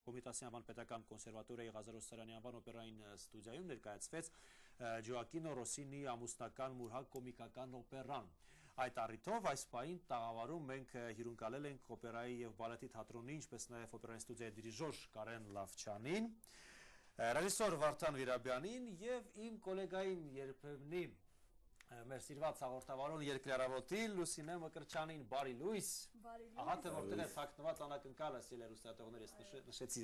Կոմիտասի անվան պետական կոնսերվատորիայի Ղազարոս Սարյանի անվան օպերային ստուդիայում ներկայացվեց Ջոակինո Ռոսինի ամուսնական մուրհակ կոմիկական օպերան։ Այդ առիթով այս պահին տաղավարում մենք հյուրընկալել ենք օպերայի եւ բալետի թատրոնի, ինչպես նաեւ օպերային ստուդիայի դիրիժոր Կարեն Լավչյանին, ռեժիսոր Վարդան Վիրաբյանին եւ իմ գոլեգային երբեմնի մեր սիրված հաղորդավարոն երկրարավոտի Լուսինե Մկրտչյանին, բարի լույս։ Ահա թե որտեղ է թաքնված անակնկալը, սիրելի հեռուստատողներ, ես նշեցի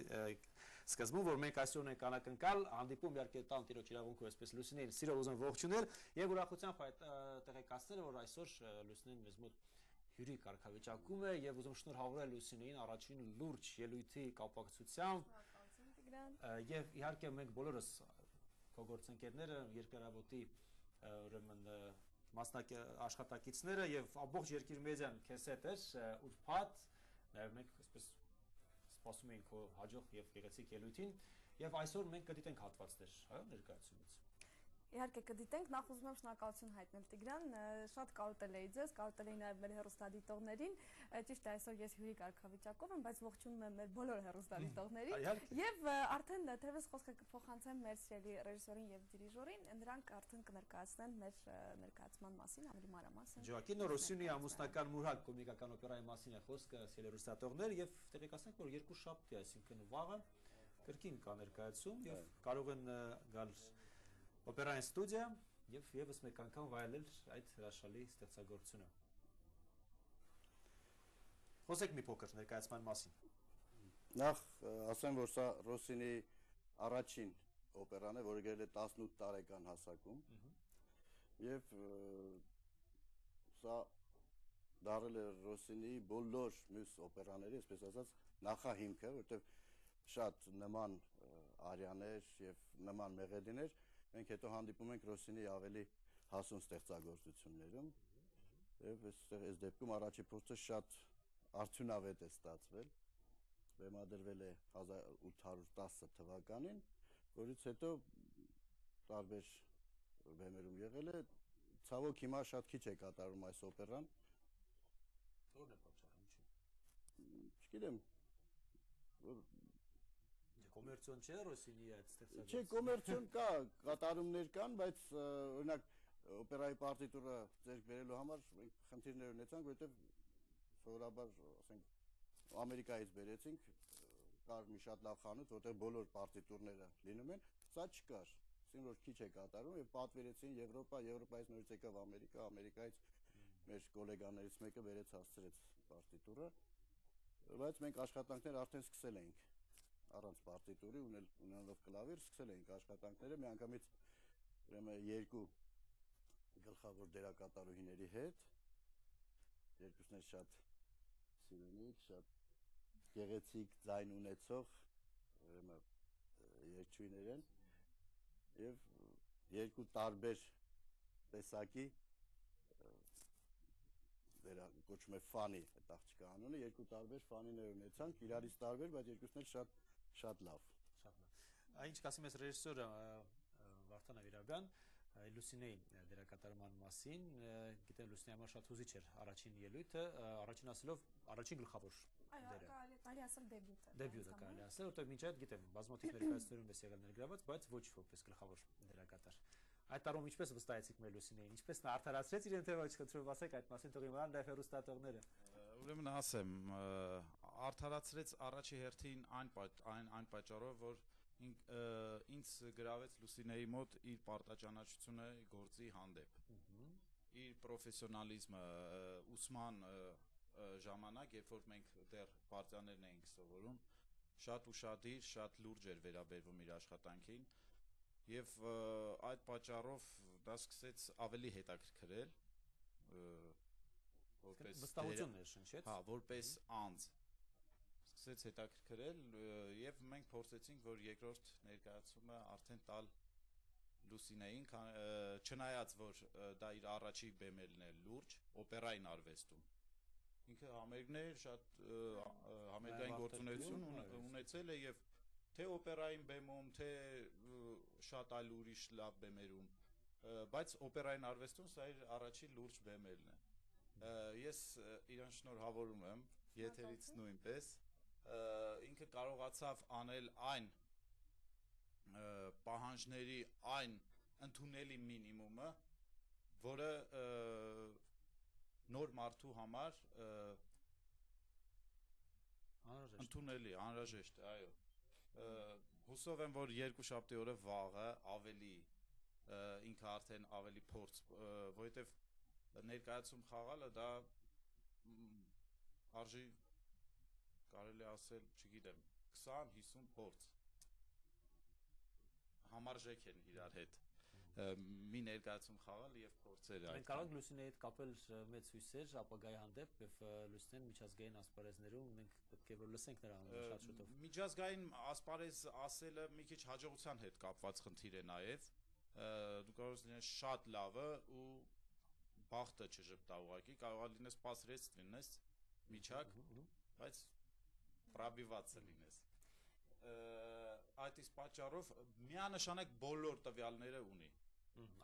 սկզբում, որ մենք այսօր ունենք անակնկալ, հանդիպում իհարկե տան տիրոջ իրավունքով, այսպես Լուսինեին սիրով ուզում ողջունել եւ ուրախությամբ տեղեկացնել, որ այսօր Լուսինեն մեզ մոտ հյուրի կարգավիճակում է եւ ուզում շնորհավորել Լուսինեին առաջին լուրջ ելույթի կապակցությամբ։ Եվ իհարկե մենք բոլորս քո գործընկերները երկրարավոտի ուրեմն աշխատակիցները եւ ամբողջ երկիր մեդիան քեզ հետ էր ուրբաթ նաեւ մենք այսպես սպասում էինք քո հաջող եւ գեղեցիկ ելույթին եւ այսօր մենք կդիտենք հատվածներ, այո, ներկայացումից։ Իհարկե կդիտենք, նախ ուզում եմ շնորհակալություն հայտնել Տիգրան, շատ կարոտել էի ձեզ, կարոտել էի նաև մեր հեռուստադիտողներին, ճիշտ է այսօր ես հյուրի կարգավիճակով եմ, բայց ողջունում եմ մեր բոլոր հեռուստադիտողներին եւ արդեն թերևս խոսքը կփոխանցեմ մեր սիրելի ռեժիսորին եւ դիրիժորին, նրանք արդեն կներկայացնեն մեր ներկայացման մասին ավելի մանրամասն։ Ջոակինո Ռոսինի ամուսնական մուրհակ կոմիկական օպերայի մասին է խոսքը, սիրելի հեռուստատողներ, եւ տեղեկացնենք, որ երկու շաբթի, այսինքն վաղը կրկին կա ներկայացում եւ կարող են գալ օպերային ստուդիա եւ եւս մեկ անգամ վայելել այդ հրաշալի ստեղծագործությունը։ Խոսեք մի փոքր ներկայացման մասին։ Նախ ասեմ, որ սա Ռոսինի առաջին օպերան է, որը գրել է 18 տարեկան հասակում։ Եվ սա դարել է Ռոսինի բոլոր մյուս օպերաների, այսպես ասած, նախահիմքը, որտեղ շատ նման արիաներ եւ նման մեղեդիներ մենք հետո հանդիպում ենք Ռոսինի ավելի հասուն ստեղծագործություններում եւ այս դեպքում առաջի փորձը շատ արդյունավետ է ստացվել, բեմադրվել է 1810 թվականին, որից հետո տարբեր բեմերում եղել է, ցավոք հիմա շատ քիչ է կատարում այս օպերան։ Որն է պատճառը, ինչու՞։ Չգիտեմ, կոմերցիոն չէ Ռոսինի այդ ստեղծագործությունը։ Չէ, կոմերցիոն կա, կատարումներ կան, բայց օրինակ օպերայի պարտիտուրը ձեռք բերելու համար մենք խնդիրներ ունեցանք, որովհետև սովորաբար, ասենք, Ամերիկայից բերեցինք, կար մի շատ լավ խանութ, որտեղ բոլոր պարտիտուրները լինում են, սա չկար, ասենք որ քիչ է կատարում եւ պատվիրեցին Եվրոպա, Եվրոպայից նորից եկավ Ամերիկա, Ամերիկայից մեր գոլեգաներից մեկը բերեց հասցրեց պարտիտուրը, բայց մենք աշխատանքներ արդեն սկսել էինք առանց պարտիտուրի ունենալով կլավիր սկսել էինք աշխատանքները մի անգամից ուրեմն երկու գլխավոր դերակատարուհիների հետ երկուսն էլ շատ սիրունիկ, շատ գեղեցիկ ձայն ունեցող ուրեմն երգչուհիներ են եւ երկու տարբեր տեսակի կոչվում է ֆանի այդ աղջկա անունը երկու տարբեր ֆանիներ ունեցանք իրարից տարբեր բայց երկուսն էլ շատ լավ։ Ինչ կասի մեզ ռեժիսորը Վարդան Վիրաբյան Լուսինեի դերակատարման մասին, գիտեմ Լուսինեի համար շատ հուզիչ էր առաջին ելույթը, առաջին ասելով առաջին գլխավոր դերը։ Այո, կարելի ասել դեբյուտը։ Դեբյուտը կարելի ասել, որտեղ մինչ այդ գիտեմ բազմաթիվ ներկայացումներում ես եղել ներգրաված, բայց ոչ որպես գլխավոր դերակատար։ Այդ տարում ինչպես վստահեցիք մեր Լուսինեին, ինչպես նա արդարացրեց իրեն թե ոչ, խնդրում ասեք այդ մասին թող իմանան նաև հեռուստատողները։ Ուրեմն ասեմ, արդարացրեց առաջի հերթին այն պատճառով, որ ինձ գրավեց Լուսինեի մոտ իր պարտաճանաչությունը գործի հանդեպ։ Իր պրոֆեսիոնալիզմը ուսման ժամանակ, երբ որ մենք դեռ պարտիաներն էինք սովորում, շատ ուշադիր, շատ լուրջ էր վերաբերվում իր աշխատանքին եւ այդ պատճառով դա սկսեց ավելի հետաքրքրել որպես վստահություններ շնչեց։ Հա, որպես անձ սկսեց հետաքրքրել եւ մենք փորձեցինք, որ երկրորդ ներկայացումը արդեն տալ Լուսինեին, չնայած որ դա իր առաջի բեմելն է լուրջ օպերային արվեստում։ Ինքը համերգներ շատ համերգային գործունեություն ունեցել է եւ թե օպերային բեմում, թե շատ այլ ուրիշ լավ բեմերում, բայց օպերային արվեստում սա իր առաջի լուրջ բեմելն է։ Ես իրան շնորհավորում եմ եթերից նույնպես ինքը կարողացավ անել այն պահանջների այն ընդունելի մինիմումը, որը նոր մարդու համար ընդունելի, անհրաժեշտ է, այո։ Հուսով եմ, որ երկուշաբթի օրը վաղը ավելի ինքը արդեն ավելի փորձ, որովհետև ներկայացում խաղալը դա արժի կարելի ասել, չգիտեմ, 20-50 փորձ համարժեք են իրար հետ մի ներկայացում խաղալ եւ փորձել այդ։ Մենք կարող ենք Լուսինեի հետ կապել մեծ հույսեր ապագայի հանդեպ եւ Լուսինեն միջազգային ասպարեզներում մենք պետք է որ լսենք նրա անունը շատ շուտով։ Միջազգային ասպարեզ ասելը մի քիչ հաջողության հետ կապված խնդիր է նաեւ։ Դու կարող ես լինես շատ լավը ու բախտը չժպտա ուղղակի, կարող է լինես սպասրեց լինես միջակ, բայց պրաբիված լինես։ Այդ իսկ պատճառով միանշանակ բոլոր տվյալները ունի։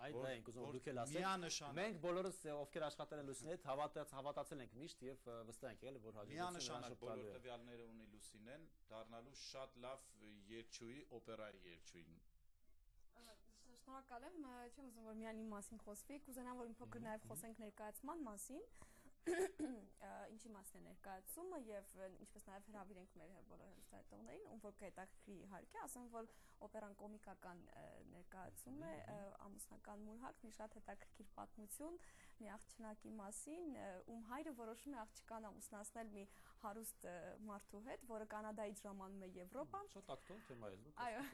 Այդ դա ենք ուզում դուք էլ ասեք։ Մենք բոլորս ովքեր աշխատել են Լուսինեի հետ հավատացել ենք միշտ եւ վստահ ենք եղել որ միանշանակ բոլոր տվյալները ունի Լուսինեն դառնալու շատ լավ երգչուհի, օպերայի երգչուհի։ Շնորհակալ եմ, չեմ ուզում որ միայն իմ մասին խոսվի, կուզենամ որ մի փոքր նաեւ խոսենք ներկայացման մասին։ Ինչի մասն է ներկայացումը եւ ինչպես նաեւ հրավիրենք մեր բոլոր հերոստատողներին, ում որ կհետաքրքրի իհարկե, ասեմ որ օպերան կոմիկական ներկայացում է, ամուսնական մուրհակ, մի շատ հետաքրքիր պատմություն մի աղջնակի մասին, ում հայրը որոշում է աղջկան ամուսնացնել մի հարուստ մարդու հետ, որը Կանադայից ժամանում է Եվրոպա։ Շատ ակտուալ թեմա է, այո։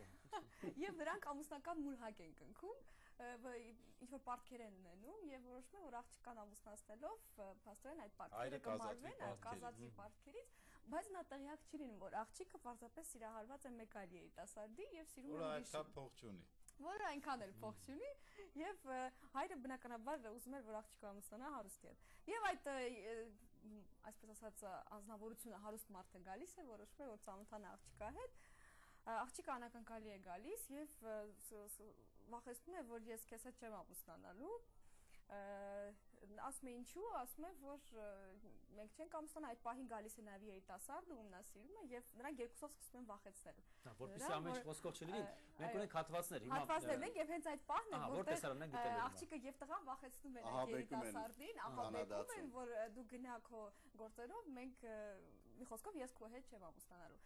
Եվ նրանք ամուսնական մուրհակ են կնքում ինչ որ պարտքեր են ունենում եւ որոշում են որ աղջկան ամուսնացնելով փաստորեն այդ պարտքերը կմարվեն կազածի պարտքերից բայց նա տեղյակ չի լինում որ աղջիկը պարզապես սիրահարված է մեկ այլ երիտասարդի եւ սիրում է ուրիշին որը այնքան էլ փող չունի եւ հայրը բնականաբար ուզում էր որ աղջիկը ամուսնանա հարուստի հետ եւ այդ այսպես ասած անznավորությունը հարուստ մարդը գալիս է որոշում է որ ծանոթանա աղջկա հետ աղջիկը անակնկալի է գալիս եւ վախեցնում է որ ես քեզ հետ չեմ ամուսնանալու ասում է ինչու ասում է որ մենք չենք ամուսնանա այդ պահին գալիս է նաեւ երիտասարդը ում նա սիրում է եւ նրանք երկուսով սկսում են վախեցնել որպեսզի ամեն ինչ ոսկով չլինի մենք ունենք հատվածներ հիմա հատվածներն են եւ հենց այդ պահն է որտեղ աղջիկը եւ տղան վախեցնում են այդ երիտասարդին ահաբեկում են որ դու գնա քո գործերով մենք մի խոսքով ես քո հետ չեմ ամուսնանալու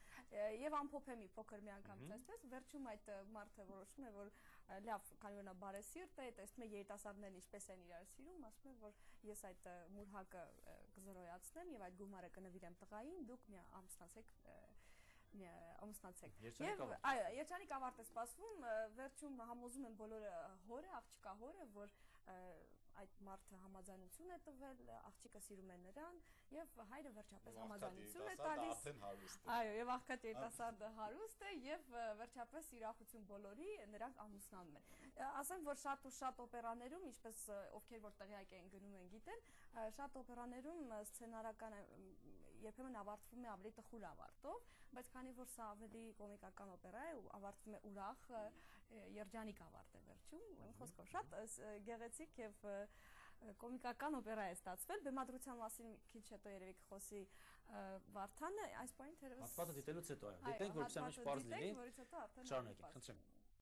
եւ ամփոփ եմ մի փոքր մի անգամ այսպես վերջում այդ մարդը որոշում է որ լավ քանի որ նա բարեսիրտ է տեսնում է երիտասարդներն ինչպես են իրար սիրում ասում է որ ես այդ մուրհակը կզրոյացնեմ եւ այդ գումարը կնվիրեմ տղային դուք մի ամուսնացեք եւ այո երջանիկ ավարտ է սպասվում վերջում համոզում են բոլորը հորը աղջկա հորը որ այդ մարդը համաձայնություն է տվել աղջիկը սիրում է նրան եւ հայրը վերջապես համաձայնություն է տալիս այո եւ աղքատ երիտասարդը հարուստ է եւ վերջապես իրախություն բոլորի նրանք ամուսնանում են ասեմ որ շատ ու շատ օպերաներում ինչպես ովքեր որ տեղյակ են գնում են գիտեն շատ օպերաներում սցենարական երբեմն ավարտվում է ավելի տխուր ավարտով բայց քանի որ սա ավելի կոմիկական օպերա է ու ավարտվում է ուրախ երջանիկ ավարտ է վերջում խոսքով շատ գեղեցիկ եւ կոմիկական օպերա է ստացվել բեմադրության մասին քիչ հետո երևի կխոսի Վարդանը այս պահին թերևս հատվածը դիտելուց հետո այո դիտենք որպեսզի ամեն ինչ պարզ լինի շարունակենք խնդրեմ